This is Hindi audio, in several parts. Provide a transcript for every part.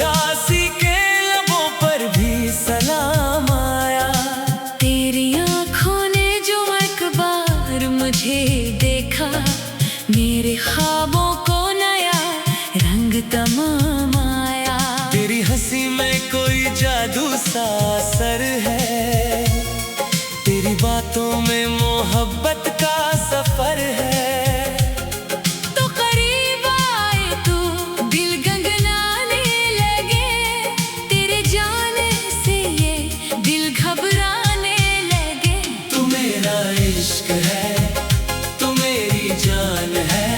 उदासी के लबों पर भी सलाम आया। तेरी आँखों ने जो एक बार मुझे देखा, मेरे ख्वाबों को नया रंग तमाम आया। तेरी हंसी में कोई जादू सा असर है, तेरी बातों में मोहब्बत का सफर है। तो करीब आए तो दिल गनगनाने लगे, तेरे जाने से ये दिल घबराने लगे। तू मेरा इश्क है, तू मेरी जान है,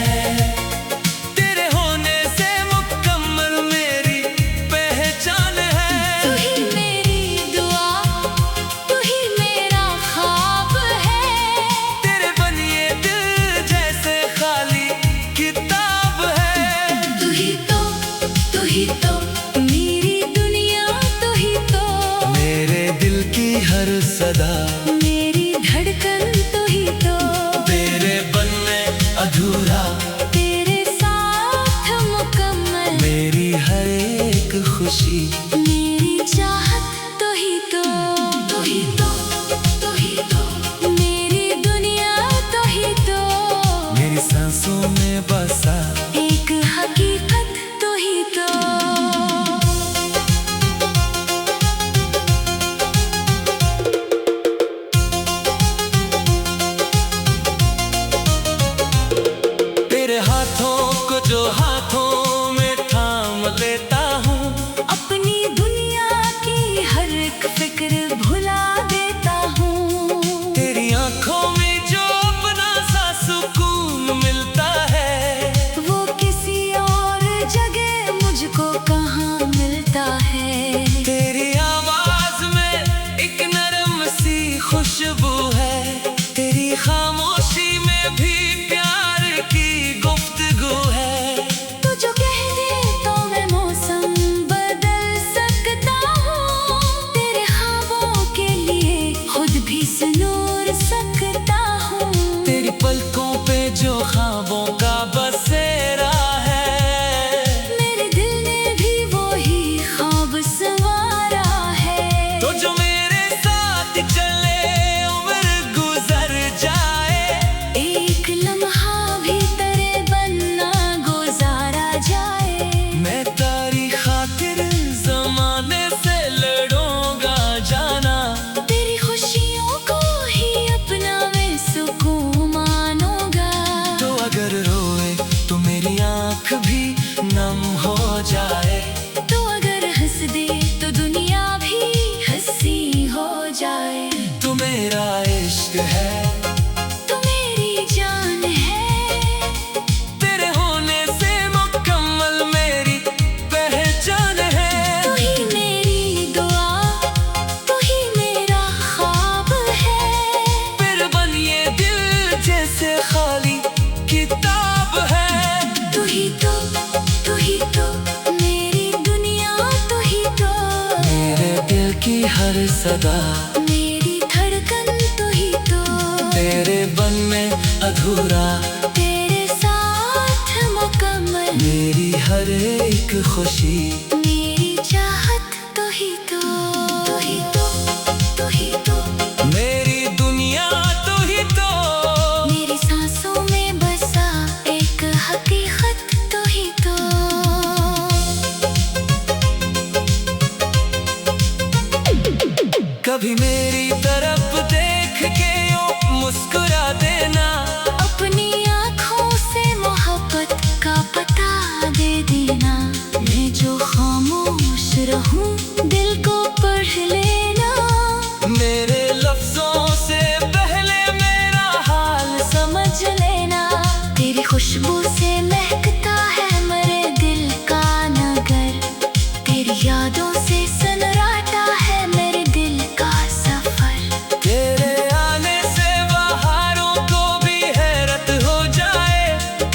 तेरे होने से मुकम्मल मेरी पहचान है। तू ही मेरी दुआ, तू ही मेरा ख्वाब है, तेरे बनिए दिल जैसे खाली किताब है। तू ही तो मेरी दुनिया, तू ही तो मेरे दिल की हर सदा, मेरी धड़कन, तू ही तो तेरे बन में अधूरा, तेरे साथ मुकम्मल मेरी हर एक खुशी। मेरी चाहत, तू ही तो मेरी दुनिया, तू ही तो मेरी सांसों में बसा एक हकीकत, तू ही तो। तेरे हाथों को जो हाथों में थाम लेता हूँ, अपनी दुनिया की हर एक फिक्र भुला देता हूँ। तेरी आंखों में जो अपना सा सुकून मिलता है, वो किसी और जगह मुझको कहाँ मिलता है। तेरी आवाज में एक नरम सी खुशबू है, तेरी खामोशी में भी प्यार की गुफ्तगू है। तू जो कह दे तो मैं मौसम बदल सकता हूँ, तेरे ख्वाबों के लिए खुद भी संूर सकता हूँ। तेरी पलकों पे जो ख्वाबों का बसेरा है, मेरे दिल ने भी वो ही ख्वाब संवारा है। तो जो मेरे साथ चले उम्र गुजर जाए, एक लम्हा भी तेरे बनना गुजारा जाए। मैं तारी खातिर जमाने से लड़ूंगा जाना। तेरी खुशियों को ही अपना मैं सुकून मानूंगा। तो अगर रोए तो मेरी आंख भी नम हो जाए, तो अगर हंस दे तो दुनिया भी हंसी हो जाए। तू मेरा इश्क है, तू मेरी जान है, तेरे होने से मुकम्मल मेरी पहचान है। तू ही मेरी दुआ, तू ही मेरा ख्वाब है, फिर बनिए दिल जैसे खाली किताब है। तू ही तो मेरी दुनिया, तू ही तो मेरे दिल की हर सदा, मेरी धड़कन, तू ही तो तेरे बन में अधूरा, तेरे साथ मुकम्मल मेरी हर एक खुशी। मेरी चाहत, तू ही तो मेरी दुनिया, तू ही तो मेरी सांसों में बसा एक हकीकत, तू ही तो। कभी मेरी तरफ देख के यूं मुस्कुरा देना, अपनी आँखों से मोहब्बत का पता दे देना। मैं जो खामोश रहूं दिल को पढ़ लेना, मेरे लफ्जों से पहले मेरा हाल समझ लेना। तेरी खुशबू से महकता है मेरे दिल का नगर, तेरी यादों से सनराता है मेरे दिल का सफर। तेरे आने से बहारों को भी हैरत हो जाए,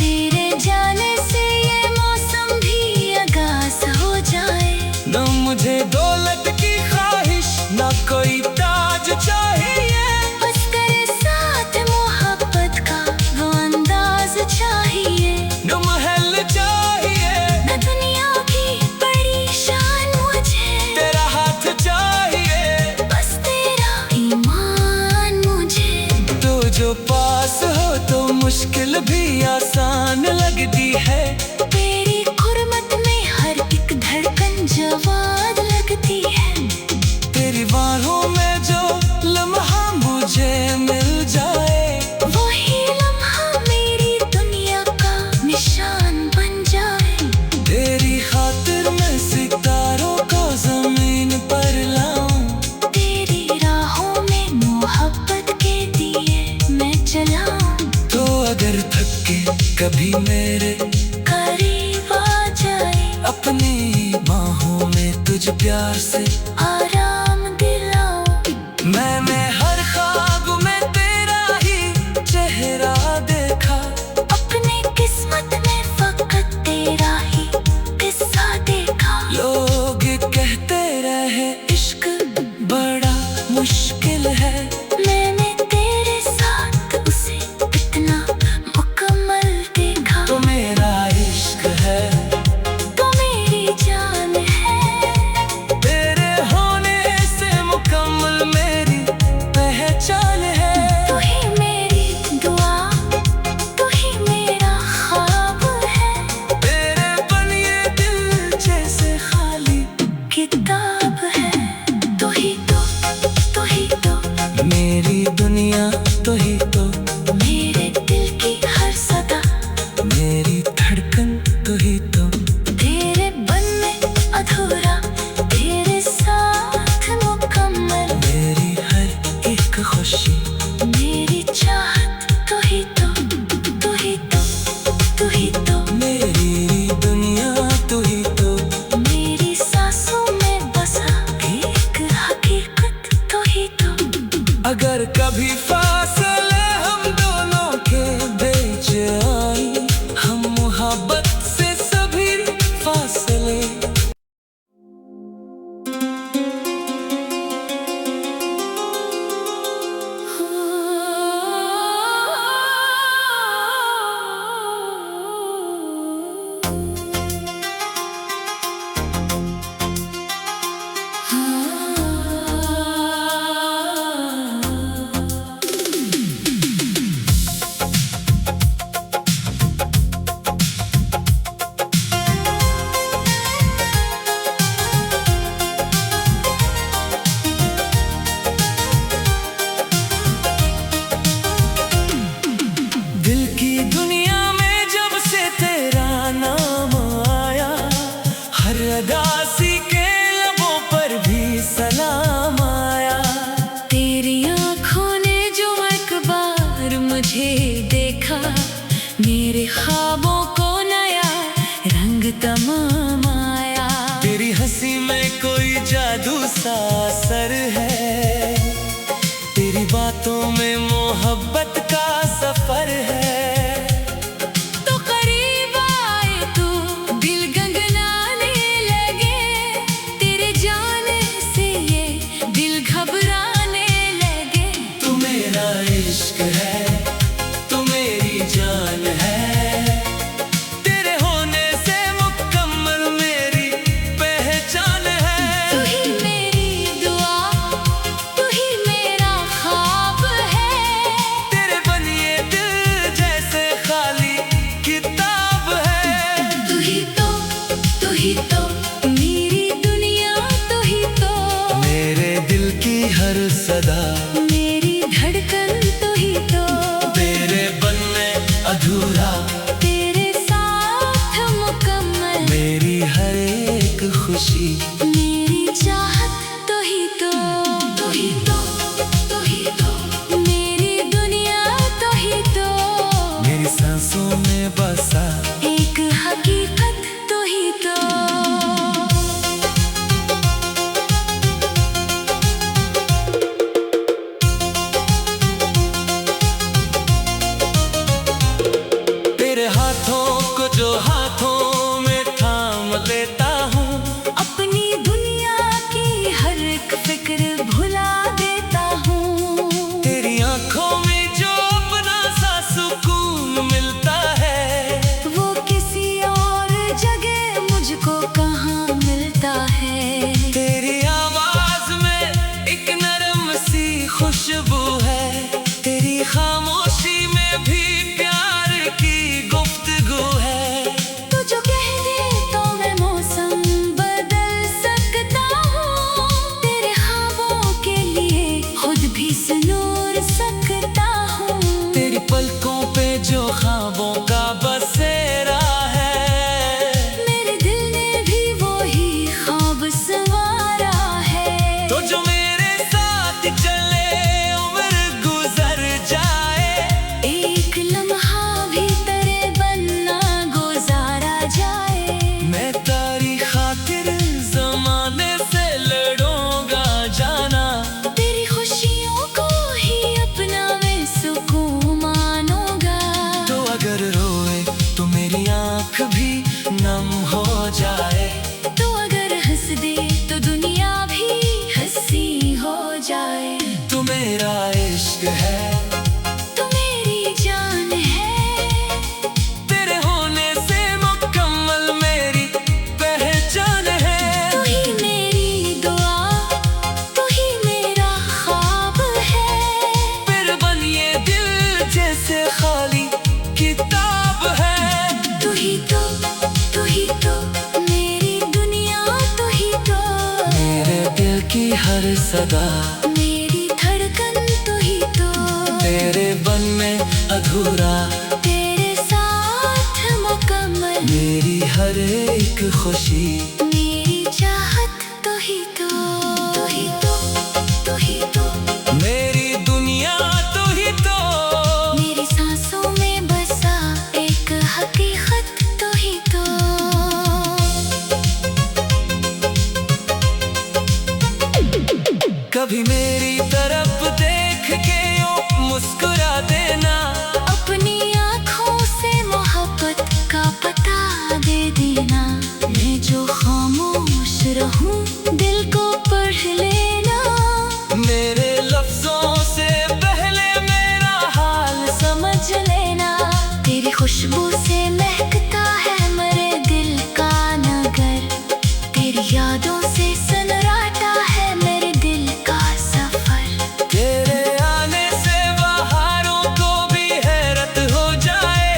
तेरे जाने से ये मौसम भी आगाज हो जाए। न मुझे दौलत की ख्वाहिश, न कोई ताज चाहिए, बस तेरे साथ मोहब्बत का वो अंदाज चाहिए। न महल चाहिए, न दुनिया की बड़ी शान तुझ प्यार से आराम दिलाऊं। मैंने हर ख्वाब में तेरा ही चेहरा देखा। अपनी किस्मत में फकत तेरा ही किस्सा देखा। लोग कहते रहे इश्क बड़ा मुश्किल है, मैंने तेरे साथ उसे इतना मुकम्मल देखा। तो मेरा इश्क है, तो मेरी जान है। तेरे होने से मुकम्मल मेरी पहचान है। तू ही मेरी दुआ, तू ही मेरा ख्वाब है। तेरे बन ये दिल जैसे खाली किताब है। तू ही तो, तू ही तो मेरी दुनिया, तू ही तो मेरे दिल की हर सदा। मेरी धड़कन, तू ही तो तेरे बनने अधूरा, तेरे साथ मुकम्मल। मेरी हर एक खुशी। मेरी चाहत, तू ही तो, तू ही तो, तू ही तो मेरी दुनिया, तू ही तो मेरी सांसों में बसा एक हकीकत। तू ही तो अगर कभी फासले हम दोनों के बीच आई, हम मोहब्बत से सभी फासले। दिल की दुनिया में जब से तेरा नाम आया, हर अदासी के लबों पर भी सलाम आया। तेरी आँखों ने जो एक बार मुझे देखा, मेरे ख्वाबों को नया रंग तमाम आया। तेरी हंसी में कोई जादू सा असर है, तेरी बातों में मोहब्बत का सफर है। तो करीब आए तो दिल गंगनाने लगे, तेरे जाने से ये दिल घबराने लगे। तू मेरा इश्क है, तू मेरी जान है, तेरे होने से मुकम्मल मेरी पहचान है। तू ही मेरी दुआ, तू ही मेरा ख्वाब है। तेरे बन ये दिल जैसे खाली किताब है। तू ही तो मेरी दुनिया। तू ही तो मेरे दिल की हर सदा। मेरी धड़कन। तू ही तो तेरे बनने अधूरा, तेरे साथ मुकम्मल। मेरी हर एक खुशी। मेरी चाहत। तू ही तो, तू ही तो, तू ही तो मेरी दुनिया। तू ही तो मेरी सांसों में बसा एक हकीकत। तू ही तो तेरे हाथों को जो हाथों में थाम लेता हूँ, अपनी दुनिया की हर एक फिक्र भुला दे। दे तो दुनिया भी हंसी हो जाए। तू मेरा इश्क है, तू मेरी जान है, तेरे होने से मुकम्मल मेरी पहचान है। तू ही मेरी दुआ, तू ही मेरा ख्वाब है। फिर बन ये दिल जैसे खाली किताब है। तू ही तो मेरी दुनिया, तू ही तो मेरे दिल की हर सदा, मेरी धड़कन, तू ही तो तेरे बन में अधूरा, तेरे साथ मुकम्मल, मेरी हर एक खुशी, मेरी चाहत, तू ही तो, तू ही तो, तू ही तो मेरी दुनिया, तू ही तो। मेरी सांसों में बसा एक हकीकत, तू ही तो। कभी मेरी तरफ देख के यूं मुस्कुरा देना, अपनी आँखों से मोहब्बत का पता दे देना। मैं जो खामोश रहूं दिल को पढ़ लेना। मेरे लफ्जों से पहले मेरा हाल समझ लेना। तेरी खुशबू से महकता है मेरे दिल का नगर। तेरी यादों से सनराता है मेरे दिल का सफर। तेरे आने से बहारों को भी हैरत हो जाए।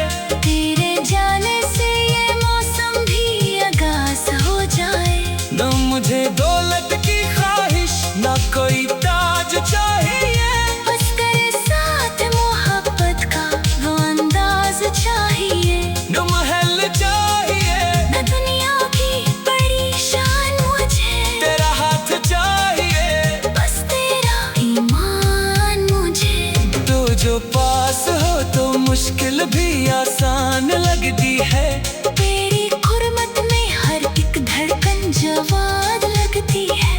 तेरे जाने से ये मौसम भी आगाज हो जाए। न मुझे दौलत की ख्वाहिश, न कोई ताज चाहिए, बस तेरे साथ मोहब्बत का वो अंदाज चाहिए। न महल चाहिए, न दुनिया की बड़ी शान मुझे, तेरा हाथ चाहिए, बस तेरा ईमान मुझे। तो जो पास हो तो मुश्किल भी आसान लगती है। तेरी खुरमत में हर एक धड़कन जवाद लगती है।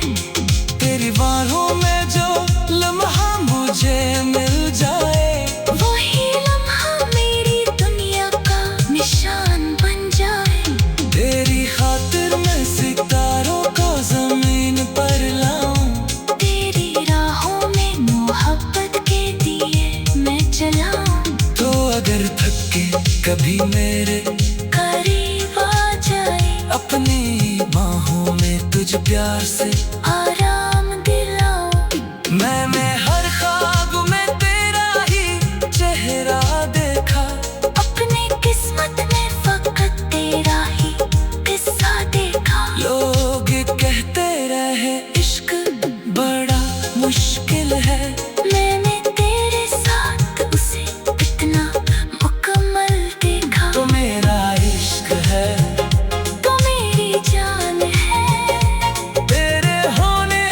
तेरी बाहों में जो लम्हा मुझे मिल जाए, वही लम्हा मेरी दुनिया का निशान बन जाए। तेरी खातिर मैं सितारों को जमीन पर लाऊं। तेरी राहों में मोहब्बत के दिए मैं जलाऊं। तो अगर थक के कभी मेरे करीब आ जाए, अपनी बाहों में तुझ प्यार से आराम दिलाऊं। मैंने हर ख्वाब में तेरा ही चेहरा देखा। अपनी किस्मत में फकत तेरा ही किस्सा देखा। लोग कहते रहे इश्क बड़ा मुश्किल है, मैंने तेरे साथ उसे इतना मुकम्मल देखा। तो मेरा इश्क है, तो मेरी जान है, तेरे होने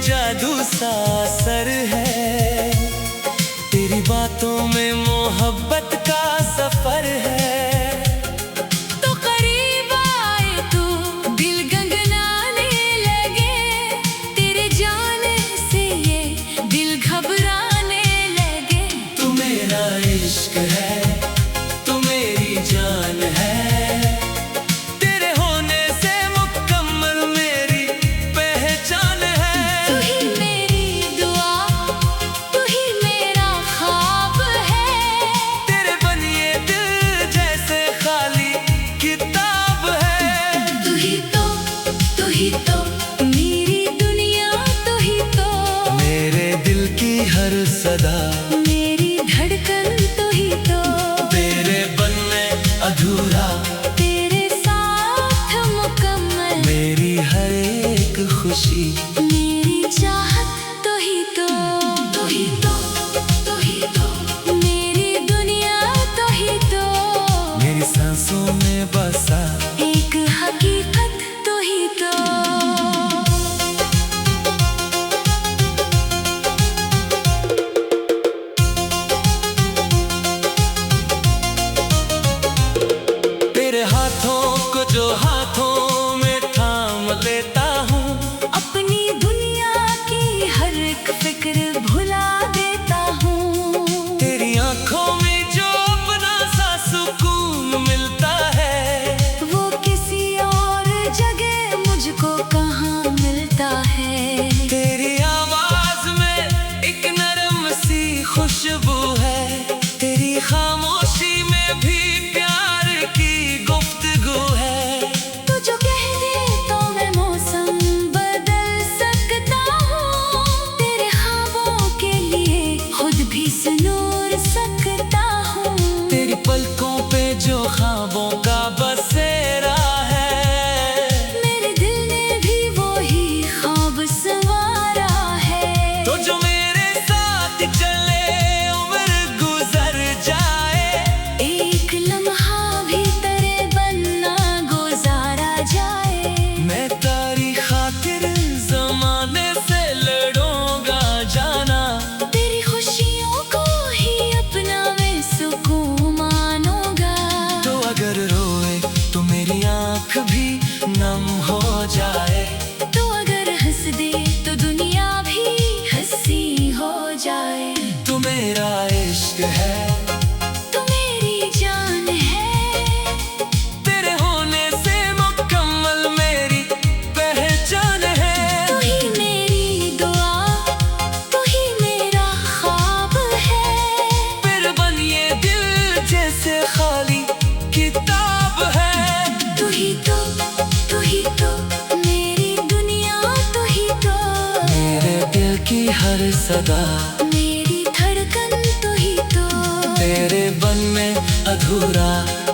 जादू सा असर है, तेरी बातों में मोहब्बत का सफर है। तो करीब आए तो दिल गनगनाने लगे, तेरे जाने से ये दिल घबराने लगे। तू मेरा इश्क है, तू मेरी जान है, तेरे होने से मुकम्मल मेरी पहचान है। तू ही मेरी दुआ, तू ही मेरा ख्वाब है, तेरे बनिए दिल जैसे खाली किताब है। तू ही तो मेरी दुनिया, तू ही तो मेरे दिल की हर सदा, मेरी धड़कन, तू ही तो तेरे बन में अधूरा, तेरे साथ मुकम्मल मेरी हर एक खुशी। मेरी चाहत, तू ही तो तू ही तो तू ही तो मेरी दुनिया, तू ही तो मेरी सांसों में बसा एक हकीकत, तू ही तो। तेरे हाथों को जो हाथों में थाम लेता हूँ, अपनी दुनिया की हर एक फिक्र भुला देता हूँ। तेरी आंखों में जो अपना सा सुकून मिलता है, वो किसी और जगह मुझको कहाँ मिलता है। तेरी आवाज में एक नरम सी खुशबू है, तेरी खामोशी में भी प्यार की गुफ्तगू है। तू जो कह दे तो मैं मौसम बदल सकता हूँ, तेरे ख्वाबों के लिए खुद भी सुनूर सकता हूँ। तेरी पलकों पे जो ख्वाबों का बसेरा है, मेरे दिल ने भी वही ख्वाब संवारा है। तो जो मेरे साथ चले उम्र गुजर जाए, एक लम्हा भी तेरे बनना गुजारा जाए। मैं तारी खातिर जमाने से लड़ूंगा जाना, तेरी खुशियों को ही अपना मैं सुकून मानूंगा। तो अगर रोए तो मेरी आंख भी नम हो जाए, तो अगर हंस दे तो दुनिया भी हंसी हो जाए। तू मेरा इश्क है, तू मेरी जान है, तेरे होने से मुकम्मल मेरी पहचान है। तू ही मेरी दुआ, तू ही मेरा ख्वाब है, फिर बनिए दिल जैसे खाली किताब है। तू ही तो मेरी दुनिया, तू ही तो मेरे दिल की हर सदा, मेरी धड़कन, तू ही तो तेरे बन में अधूरा,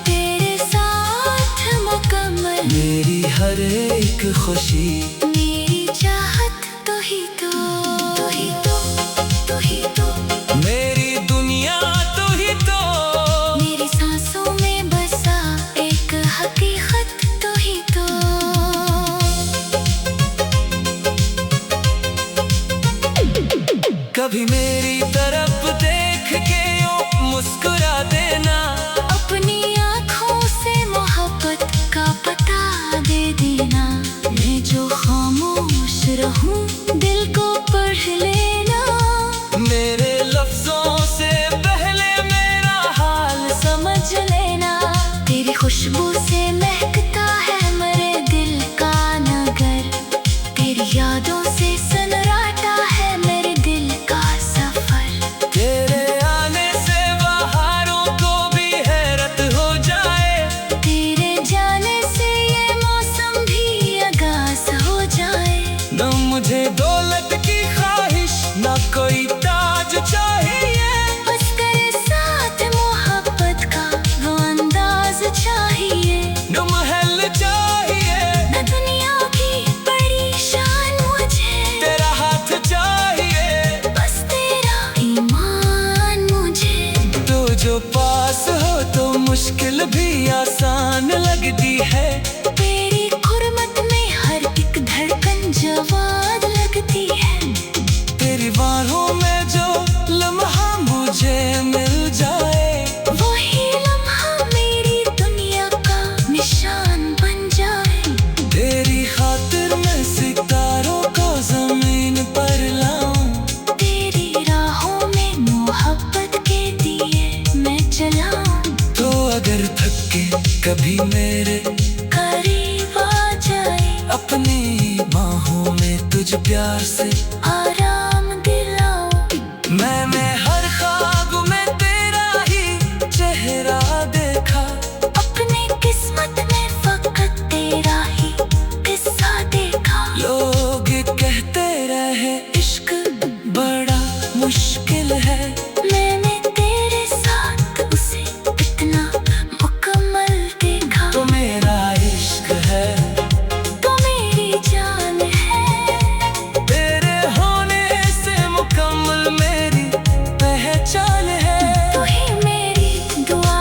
तेरे साथ मुकम्मल मेरी हर एक खुशी। मेरी चाहत, तू ही तो तू ही तो तू ही तो मेरी दुनिया तू ही तो, मेरी सांसों में बसा एक हकीकत, तू ही तो। कभी मेरी तरफ देख के यूं मुस्कुरा देना, अपनी आँखों से मोहब्बत का पता दे देना। मैं जो खामोश रहूं दिल को पढ़ लेना, मेरे लफ्जों से पहले मेरा हाल समझ लेना। तेरी खुशबू से महकता है मेरे दिल का नगर, तेरी यादों से सनराता है मेरे दिल का सफर। तेरे आने से बहारों को भी हैरत हो जाए, तेरे जाने से ये मौसम भी आगाज हो जाए। न मुझे दौलत की ख्वाहिश न कोई ताज चाहिए, बस तेरे साथ मोहब्बत का वो अंदाज चाहिए। न महल चाहिए, न दुनिया की बड़ी शान मुझे, तेरा हाथ चाहिए, बस तेरा ईमान मुझे। तो जो पास हो तो मुश्किल भी आसान लगती है, तेरी खुरमत में हर एक धड़कन जवान लगती है। प्यार से आराम दिलाओ। मैंने हर ख्वाब में तेरा ही चेहरा देखा, अपनी किस्मत में फकत तेरा ही किस्सा देखा। लोग कहते रहे इश्क बड़ा मुश्किल है, मैंने तेरे साथ उसे इतना मुकम्मल देखा। तो मेरा इश्क है, तो मेरी जान है, तेरे होने से मुकम्मल मेरी पहचान है। तू ही मेरी दुआ,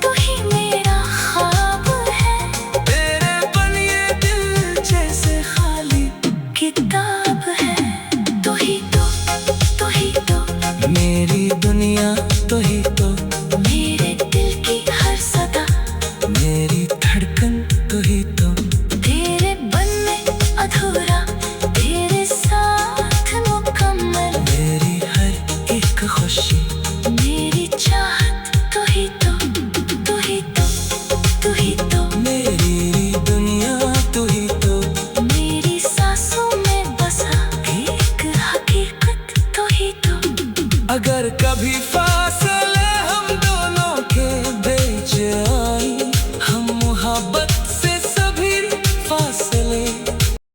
तू ही मेरा ख्वाब है, तेरे बन ये दिल जैसे खाली किताब